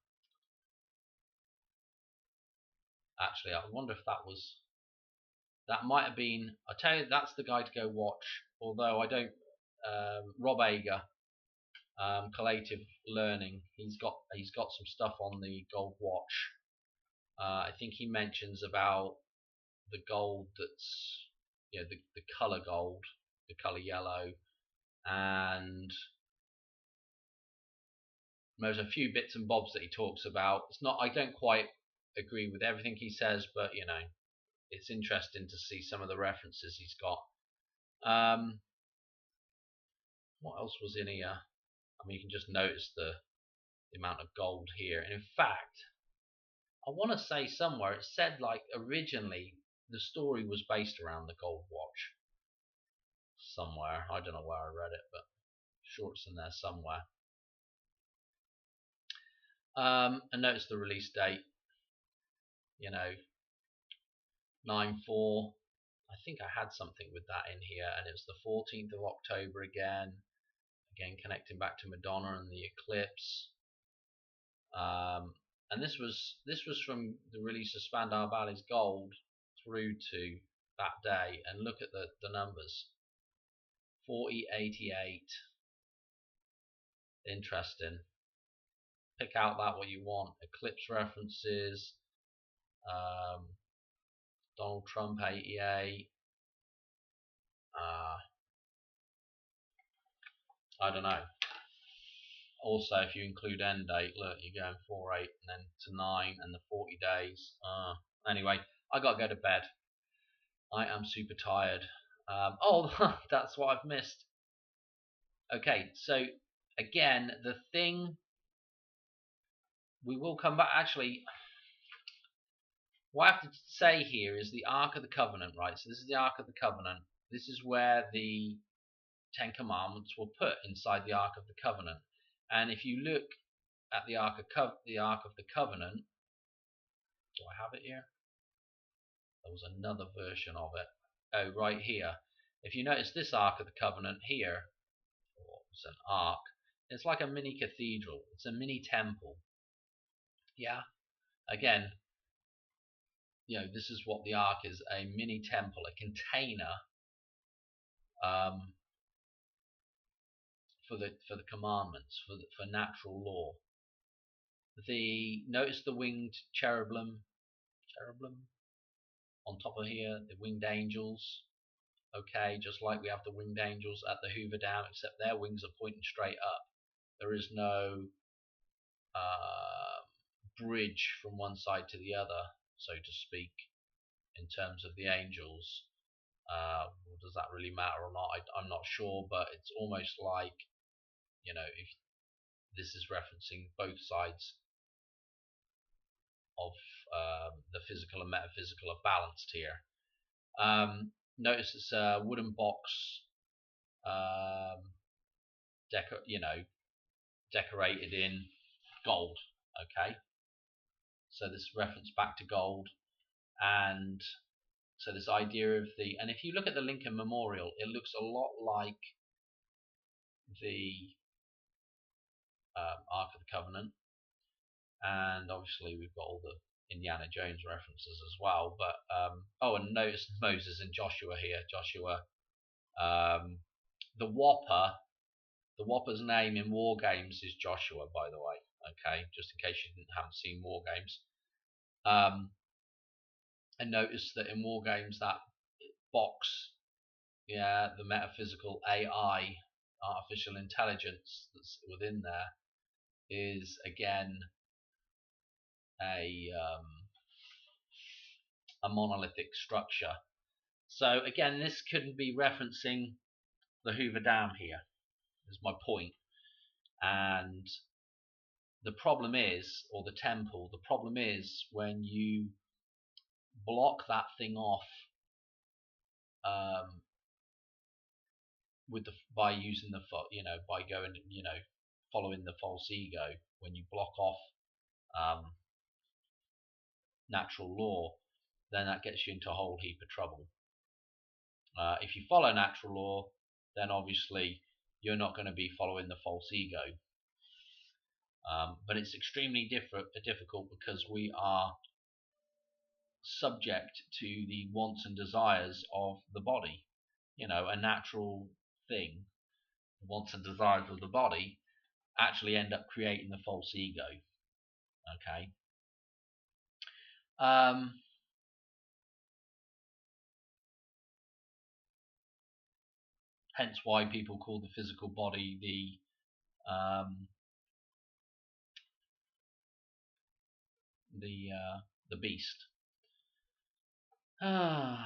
Actually, I wonder if that might have been. I tell you, that's the guy to go watch. Although I don't. Rob Ager, Collative Learning. He's got some stuff on the Gold Watch. I think he mentions about the gold that's, the color gold, the color yellow, and there's a few bits and bobs that he talks about. It's not. I don't quite agree with everything he says, but it's interesting to see some of the references he's got. What else was in here? I mean, you can just notice the amount of gold here. And in fact, I want to say somewhere it said like originally the story was based around the gold watch. Somewhere, I don't know where I read it, but I'm sure it's in there somewhere. And notice the release date. 9/4. I think I had something with that in here, and it's the 14th of October again. Again, connecting back to Madonna and the eclipse. And this was from the release of Spandau Ballet's Gold through to that day, and look at the numbers. 4088. Interesting. Pick out that what you want. Eclipse references. Donald Trump 88. I don't know. Also, if you include end date, look, you're going 4/8 and then to 9 and the 40 days. Anyway, I gotta go to bed. I am super tired. Oh, that's what I've missed. Okay, so again, the thing we will come back. Actually, what I have to say here is the Ark of the Covenant, right? So this is the Ark of the Covenant. This is where the 10 Commandments were put inside the Ark of the Covenant. And if you look at the Ark of the Covenant, Do I have it here? There was another version of it. Oh, right here. If you notice this Ark of the Covenant here, or it's an ark, it's like a mini cathedral. It's a mini temple. Yeah. Again, this is what the Ark is: a mini temple, a container for the commandments, for natural law. Notice the winged cherubim on top of here, the winged angels. Okay, just like we have the winged angels at the Hoover Dam, except their wings are pointing straight up. There is no bridge from one side to the other, so to speak, in terms of the angels. Does that really matter or not? I'm not sure, but it's almost like, if this is referencing both sides of the physical and metaphysical are balanced here. Notice it's a wooden box, decorated in gold. Okay, so this reference back to gold, and so this idea of and if you look at the Lincoln Memorial, it looks a lot like the Ark of the Covenant, and obviously we've got all the Indiana Jones references as well. But and notice Moses and Joshua here. Joshua, the Whopper's name in War Games is Joshua, by the way. Okay, just in case you haven't seen War Games. And notice that in War Games, that box, the metaphysical AI, artificial intelligence that's within there, is again a monolithic structure. So again, this couldn't be referencing the Hoover Dam here, is my point. And the problem is, or the temple, the problem is when you block that thing off by using by going, following the false ego, when you block off natural law, then that gets you into a whole heap of trouble. If you follow natural law, then obviously you're not going to be following the false ego. But it's extremely difficult because we are subject to the wants and desires of the body. A natural thing, the wants and desires of the body, actually end up creating the false ego. Okay. Hence why people call the physical body the beast. I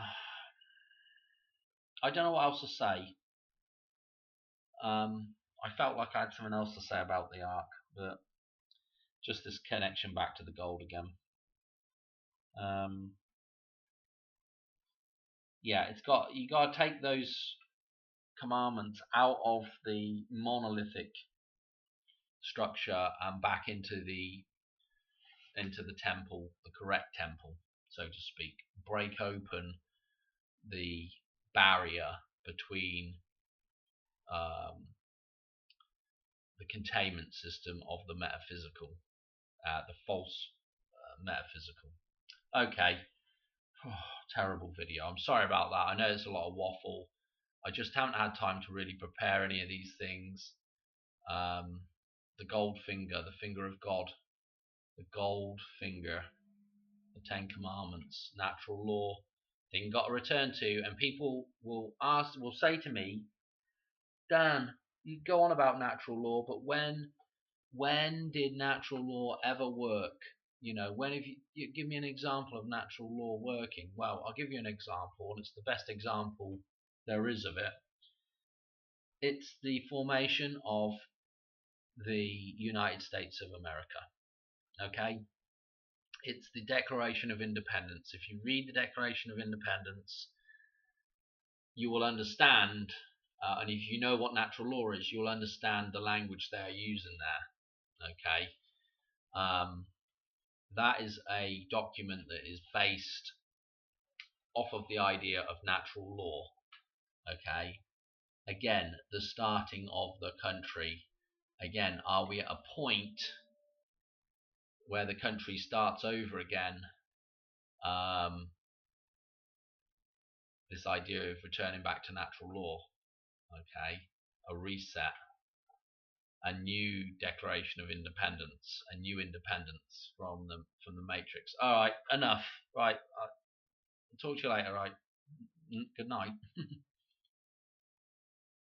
don't know what else to say. I felt like I had something else to say about the Ark, but just this connection back to the gold again. You got to take those commandments out of the monolithic structure and back into the temple, the correct temple, so to speak. Break open the barrier between the containment system of the metaphysical, the false metaphysical. Okay. Terrible video. I'm sorry about that. I know it's a lot of waffle. I just haven't had time to really prepare any of these things. The gold finger, the finger of God, the gold finger, the Ten Commandments, natural law, thing you got to return to. And people will say to me, Dan, you go on about natural law, but when did natural law ever work? When have you give me an example of natural law working? Well, I'll give you an example, and it's the best example there is of it. It's the formation of the United States of America. Okay? It's the Declaration of Independence. If you read the Declaration of Independence, you will understand, and if you know what natural law is, you'll understand the language they're using there. Okay? that is a document that is based off of the idea of natural law. Okay, again, the starting of the country. Again, are we at a point where the country starts over again? This idea of returning back to natural law. Okay, a reset, a new declaration of independence, a new independence from the matrix. All right, enough. Right, I'll talk to you later. Right, good night.